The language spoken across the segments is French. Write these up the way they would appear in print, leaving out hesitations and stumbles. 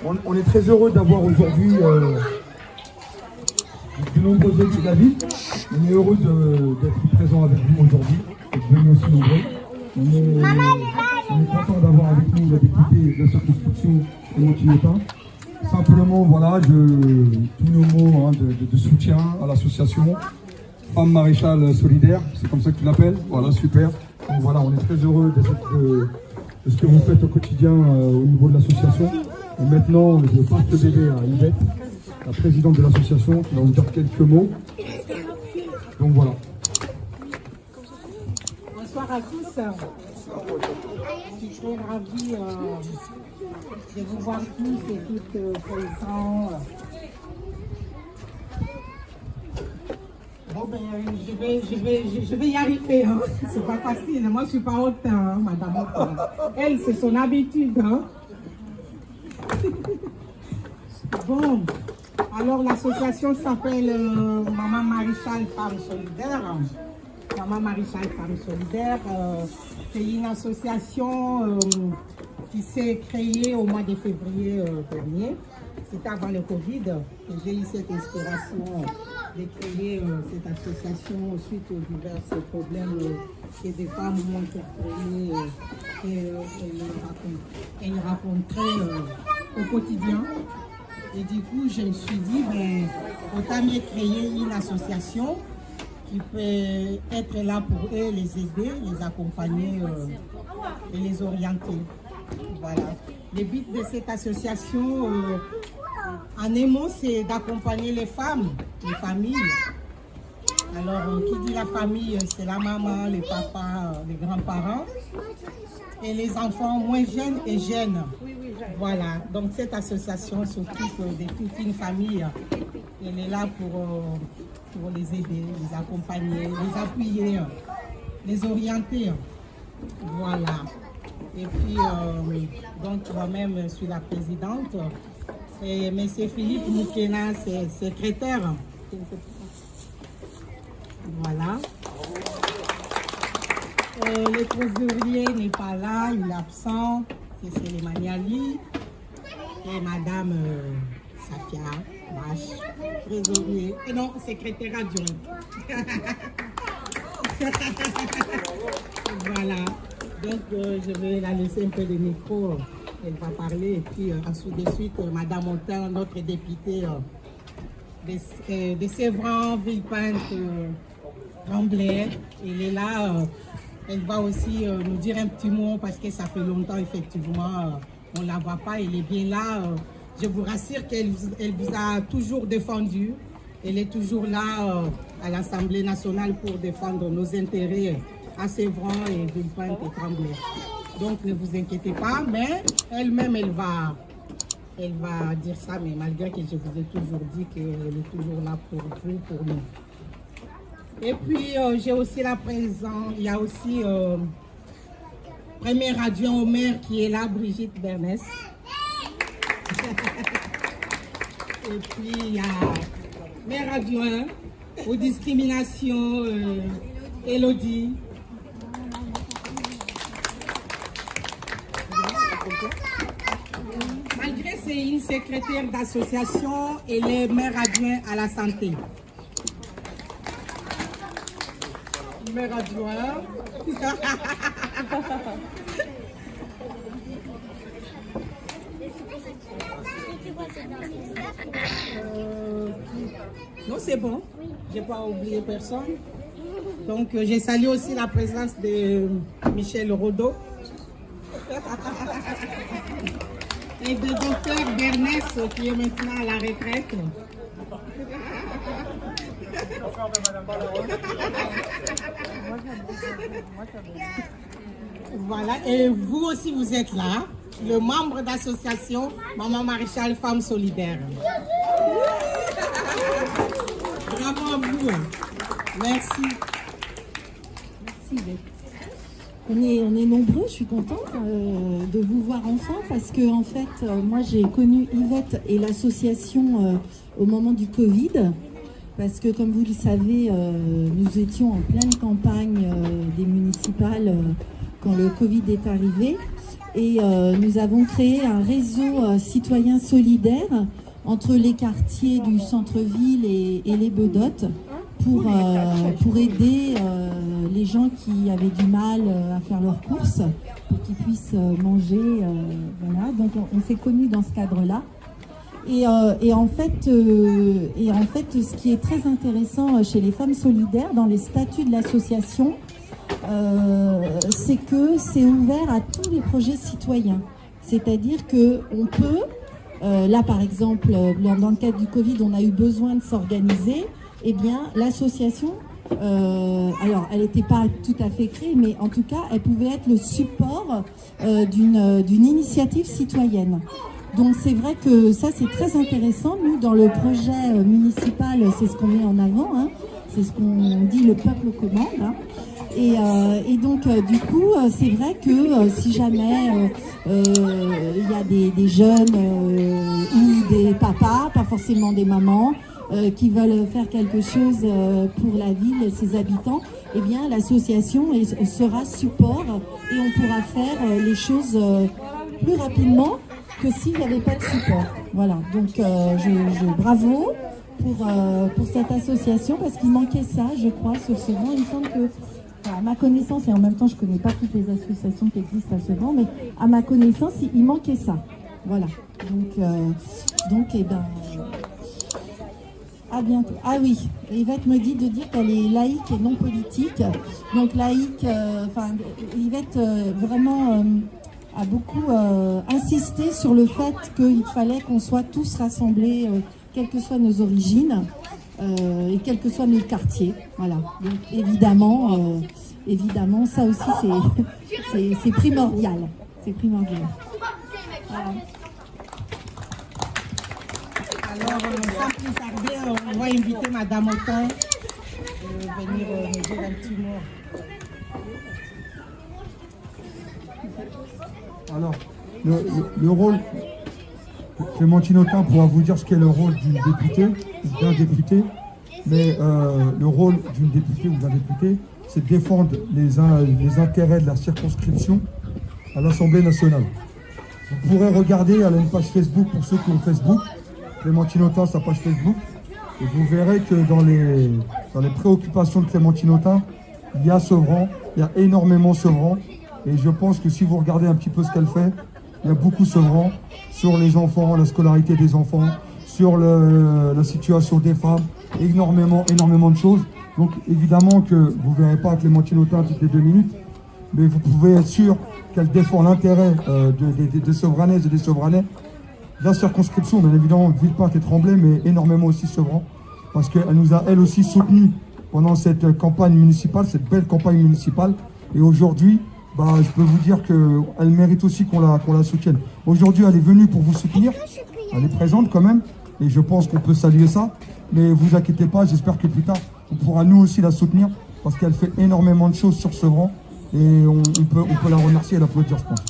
On est très heureux d'avoir aujourd'hui de nombreux élus de la ville. On est heureux d'être présents avec vous aujourd'hui, d'être venus aussi nombreux. On est content d'avoir avec nous la députée de la circonscription de Montigny-Étain. Simplement, voilà, tous nos mots de soutien à l'association Femmes Maréchales Solidaires, c'est comme ça que tu l'appelles. Voilà, super. Donc voilà, on est très heureux de ce que vous faites au quotidien au niveau de l'association. Et maintenant, je passe le bébé à Yvette, la présidente de l'association, qui va vous dire quelques mots. Donc voilà. Bonsoir à tous. Je suis très ravie de vous voir tous et toutes présents. Bon, ben, je vais y arriver. Hein. C'est pas facile. Moi, je suis pas haute, hein, madame. Elle, c'est son habitude. Hein. Bon, alors l'association s'appelle Maman Maréchal Femmes Solidaires. Maman Maréchal Femmes Solidaires, c'est une association qui s'est créée au mois de février dernier. C'était avant le Covid que j'ai eu cette inspiration de créer cette association suite aux divers problèmes que des femmes m'ont exprimés et rencontraient au quotidien. Et du coup, je me suis dit, ben, autant mieux créer une association qui peut être là pour eux, les aider, les accompagner et les orienter. Voilà. Le but de cette association, en un mot, c'est d'accompagner les femmes, les familles. Alors, qui dit la famille, c'est la maman, les papas, les grands-parents et les enfants moins jeunes et jeunes. Voilà, donc cette association s'occupe de toute une famille. Elle est là pour les aider, les accompagner, les appuyer, les orienter. Voilà. Et puis, donc moi-même, je suis la présidente. Et M. Philippe Moukena, c'est secrétaire. Voilà. Le trésorier n'est pas là, il est absent. C'est Célimani Ali et Madame Safia Bache, trésorier. Et non, secrétaire adjoint. Voilà. Donc, je vais la laisser un peu de micro. Elle va parler. Et puis, ensuite de suite, Madame Montin, notre députée de Sévran, Villepinte, Tremblay. Elle est là. Elle va aussi nous dire un petit mot parce que ça fait longtemps, effectivement, on ne la voit pas. Elle est bien là. Je vous rassure qu'elle vous a toujours défendu. Elle est toujours là à l'Assemblée nationale pour défendre nos intérêts à Sévran et Villepinte et Tremblay. Donc ne vous inquiétez pas, mais elle-même, elle va dire ça, mais malgré que je vous ai toujours dit qu'elle est toujours là pour vous, pour nous. Et puis, j'ai aussi la présence, il y a aussi premier adjoint au maire qui est là, Brigitte Bernès. Et puis, il y a maire adjoint aux discriminations, Elodie. Malgré c'est une secrétaire d'association, elle est maire adjoint à la santé. Maire adjoint. Non, c'est bon. Je n'ai pas oublié personne. Donc, j'ai salué aussi la présence de Michel Rodeau et de docteur Bernès qui est maintenant à la retraite. Voilà, et vous aussi vous êtes là, le membre d'association Maman Maréchal Femmes Solidaires. Bravo à vous. Merci. Merci. On est nombreux, je suis contente de vous voir enfin parce que en fait, moi j'ai connu Yvette et l'association au moment du Covid. Parce que comme vous le savez, nous étions en pleine campagne des municipales quand le Covid est arrivé. Et nous avons créé un réseau citoyen solidaire entre les quartiers du centre-ville et les Bedottes pour aider les gens qui avaient du mal à faire leurs courses, pour qu'ils puissent manger. Voilà. Donc on s'est connus dans ce cadre-là. Et en fait, ce qui est très intéressant chez les femmes solidaires, dans les statuts de l'association, c'est que c'est ouvert à tous les projets citoyens. C'est-à-dire qu'on peut, là par exemple, dans le cadre du Covid, on a eu besoin de s'organiser. Eh bien, l'association, alors elle n'était pas tout à fait créée, mais en tout cas, elle pouvait être le support d'une initiative citoyenne. Donc c'est vrai que ça c'est très intéressant. Nous dans le projet municipal c'est ce qu'on met en avant, hein. C'est ce qu'on dit, le peuple commande, hein. Et donc du coup c'est vrai que si jamais il y a des jeunes ou des papas, pas forcément des mamans, qui veulent faire quelque chose pour la ville et ses habitants, eh bien l'association sera support et on pourra faire les choses plus rapidement que s'il n'y avait pas de support. Voilà, donc bravo pour cette association parce qu'il manquait ça, je crois, sur Sevran. Il me semble que, à ma connaissance, et en même temps je ne connais pas toutes les associations qui existent à Sevran, mais à ma connaissance, il manquait ça. Voilà, donc eh ben, à bientôt. Ah oui, Yvette me dit de dire qu'elle est laïque et non politique. Donc laïque, Yvette vraiment a beaucoup insisté sur le fait qu'il fallait qu'on soit tous rassemblés, quelles que soient nos origines et quels que soient nos quartiers. Voilà. Donc évidemment, ça aussi c'est primordial. C'est primordial. Voilà. Alors, sans plus tarder, on va inviter Madame Autain de venir nous dire un petit mot. Alors, le rôle, Clémentine Autain pourra vous dire ce qu'est le rôle d'une députée, d'un député, mais le rôle d'une députée ou d'un député, c'est de défendre les intérêts de la circonscription à l'Assemblée nationale. Vous pourrez regarder, elle a une page Facebook pour ceux qui ont Facebook, Clémentine Autain, sa page Facebook, et vous verrez que dans les préoccupations de Clémentine Autain, il y a Sevran, il y a énormément Sevran, et je pense que si vous regardez un petit peu ce qu'elle fait, il y a beaucoup Sevran sur les enfants, la scolarité des enfants, sur la situation des femmes, énormément de choses. Donc évidemment que vous ne verrez pas Clémentine Autain toutes les 2 minutes, mais vous pouvez être sûr qu'elle défend l'intérêt des Sevranaises et des Sevranais, la circonscription, bien évidemment, Villepinte et Tremblay, mais énormément aussi Sevran, parce qu'elle nous a, elle aussi, soutenus pendant cette campagne municipale, cette belle campagne municipale. Et aujourd'hui, je peux vous dire qu'elle mérite aussi qu'on la soutienne. Aujourd'hui, elle est venue pour vous soutenir, elle est présente quand même, et je pense qu'on peut saluer ça. Mais vous inquiétez pas, j'espère que plus tard, on pourra nous aussi la soutenir, parce qu'elle fait énormément de choses sur Sevran, et on peut la remercier et l'applaudir, je pense.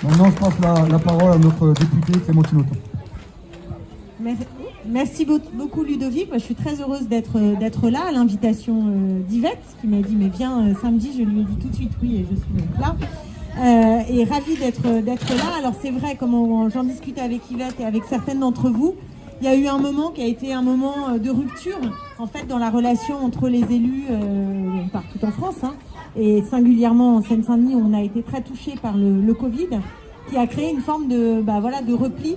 Maintenant, je passe la parole à notre députée Clémentine Autain. Merci beaucoup Ludovic. Moi, je suis très heureuse d'être là à l'invitation d'Yvette qui m'a dit mais viens samedi. Je lui ai dit tout de suite oui et je suis donc là. Et ravie d'être là. Alors c'est vrai, comme j'en discutais avec Yvette et avec certaines d'entre vous, il y a eu un moment qui a été un moment de rupture en fait dans la relation entre les élus partout en France, hein, et singulièrement en Seine-Saint-Denis où on a été très touchés par le Covid qui a créé une forme de repli.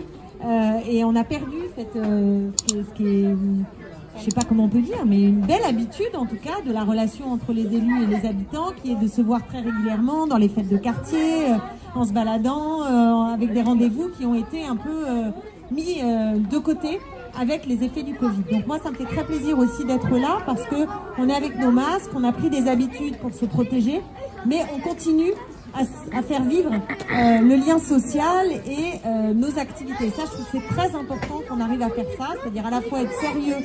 Et on a perdu ce qui est, je sais pas comment on peut dire, mais une belle habitude en tout cas de la relation entre les élus et les habitants, qui est de se voir très régulièrement dans les fêtes de quartier, en se baladant, avec des rendez-vous qui ont été un peu mis de côté avec les effets du Covid. Donc moi ça me fait très plaisir aussi d'être là parce que on est avec nos masques, on a pris des habitudes pour se protéger, mais on continue à faire vivre le lien social et nos activités. Ça, je trouve que c'est très important qu'on arrive à faire ça, c'est-à-dire à la fois être sérieux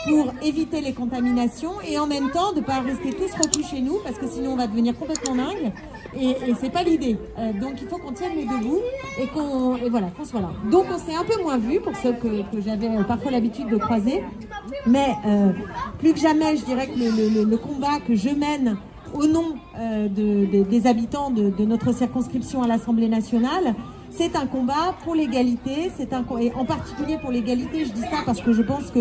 pour éviter les contaminations et en même temps de ne pas rester tous reclus chez nous parce que sinon on va devenir complètement dingue et c'est pas l'idée. Donc il faut qu'on tienne les deux bouts et qu'on soit là. Donc on s'est un peu moins vu pour ceux que j'avais parfois l'habitude de croiser, mais plus que jamais, je dirais que le combat que je mène au nom des habitants de notre circonscription à l'Assemblée nationale. C'est un combat pour l'égalité, et en particulier pour l'égalité, je dis ça parce que je pense que,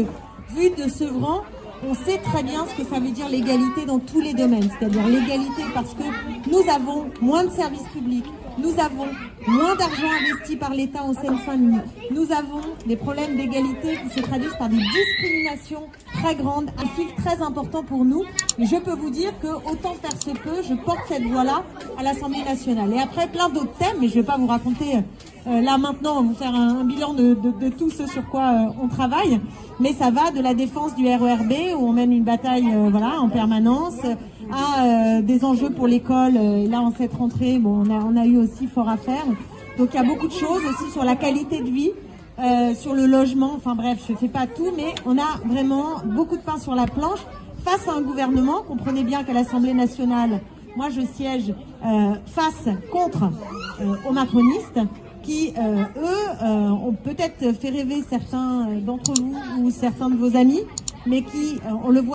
vu de Sevran, on sait très bien ce que ça veut dire l'égalité dans tous les domaines, c'est-à-dire l'égalité parce que nous avons moins de services publics, nous avons moins d'argent investi par l'État en Seine-Saint-Denis, nous avons des problèmes d'égalité qui se traduisent par des discriminations très grandes, un fil très important pour nous. Et je peux vous dire que, autant faire se peut, je porte cette voix-là à l'Assemblée nationale. Et après, plein d'autres thèmes, mais je ne vais pas vous raconter là maintenant, vous faire un bilan de tout ce sur quoi on travaille. Mais ça va de la défense du RERB, où on mène une bataille voilà, en permanence, à des enjeux pour l'école. Et là, en cette rentrée, bon, on a eu aussi fort à faire. Donc il y a beaucoup de choses aussi sur la qualité de vie, sur le logement. Enfin bref, je ne fais pas tout, mais on a vraiment beaucoup de pain sur la planche face à un gouvernement. Comprenez bien qu'à l'Assemblée nationale, moi je siège face contre aux macronistes, qui, eux, ont peut-être fait rêver certains d'entre vous ou certains de vos amis, mais qui, on le voit